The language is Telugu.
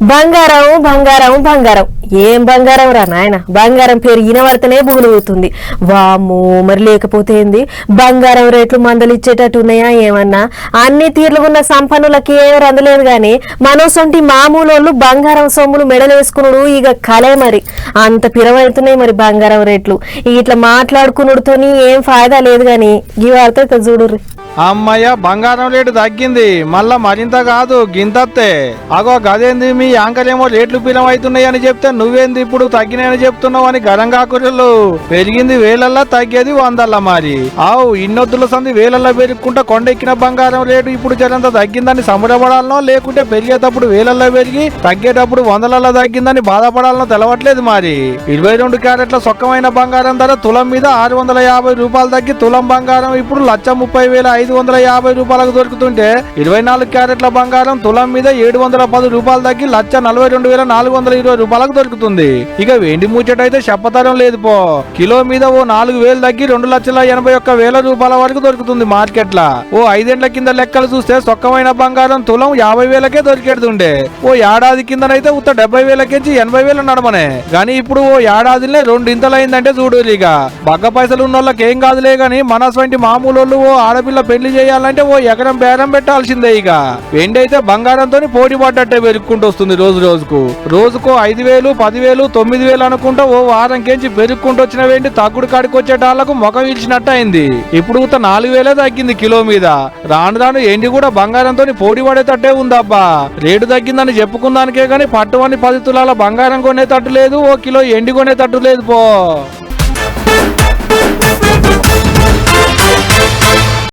బంగారం బంగారం బంగారం ఏం బంగారం రా నాయన బంగారం పేరు ఇనబడితేనే బుగులుగుతుంది వామ్మో మరి లేకపోతే ఏంది బంగారం రేట్లు మందలు ఇచ్చేటట్టు ఉన్నాయా ఏమన్నా అన్ని తీర్లు ఉన్న సంపన్నులకి ఏం రందలేదు గాని మనసొంటి మామూలు బంగారం సొమ్ములు మెడలేసుకునుడు ఇక కలే మరి అంత పిరవైతున్నాయి మరి బంగారం రేట్లు ఇట్లా మాట్లాడుకునుడుతోని ఏం ఫాయిదా లేదు గాని ఈ వార్త చూడుర్రి అమ్మయ్య బంగారం రేటు తగ్గింది మళ్ళా మరింత కాదు గింతత్తే అగో గదేంది మీ యాంకర్ ఏమో రేట్లు పిలం అవుతున్నాయి అని చెప్తే నువ్వేంది ఇప్పుడు తగ్గినాయని చెప్తున్నావు అని గరంగా కుర్రలు పెరిగింది వేలల్లా తగ్గేది వందల్లా మరి ఆవు ఇన్నొద్దుల సంది వేలల్లా పెరుగుకుంటా కొండెక్కిన బంగారం రేటు ఇప్పుడు జరంత తగ్గిందని సంబరపడాలనో లేకుంటే పెరిగేటప్పుడు వేలల్లో పెరిగి తగ్గేటప్పుడు వందలల్లో తగ్గిందని బాధపడాలనో తెలవట్లేదు మరి 22 క్యారెట్ల సొక్కమైన బంగారం ధర తులం మీద 650 రూపాయలు తగ్గి తులం బంగారం ఇప్పుడు 1,30,550 రూపాయలకు దొరుకుతుంటే 24 క్యారెట్ల బంగారం తులం మీద 710 రూపాయలు తగ్గి 1,42,420 రూపాయలకు దొరుకుతుంది. ఇక వెండి ముచ్చటైతే చెప్పతరం లేదు పో కిలో మీద ఓ 4,000 తగ్గి 2,81,000 రూపాయల వరకు దొరుకుతుంది మార్కెట్ లా. ఓ 5 ఏళ్ల కింద లెక్కలు చూస్తే సొక్కమైన బంగారం తులం 50,000కే దొరికేడుతుండే. ఓ ఏడాది కిందనైతే ఉత్త 70,000కెంచి 80,000 నడమనే గానీ ఇప్పుడు ఓ ఏడాదిలో 2 ఇంతలైందంటే చూడు. ఇక బగ్గ పైసలు ఉన్న వాళ్ళకి ఏం కాదులే గాని మనస్ వంటి మామూలు ఓ ఆడపిల్ల పెళ్లి చేయాలంటే ఓ ఎకరం బేరం పెట్టాల్సిందే. ఇక వెండి అయితే బంగారంతో పోటీ పడ్డట్టే పెరుక్కుంటూ వస్తుంది రోజుకో 5,000 10,000 9,000 అనుకుంటా ఓ వారం కేంచి పెరుక్కుంటూ వచ్చిన వెండి తగ్గుడు కాడికి వచ్చేటాళ్లకు ముఖం ఇచ్చినట్టు అయింది. ఇప్పుడు 4,000 తగ్గింది కిలో మీద. రాను ఎండి కూడా బంగారంతో పోటీ పడేటట్టే ఉందబ్బా. రేటు తగ్గిందని చెప్పుకుందానికే గాని పట్టువని 10 తులాల బంగారం కొనేటట్టు లేదు, ఓ కిలో ఎండి కొనేటట్టు లేదు పో.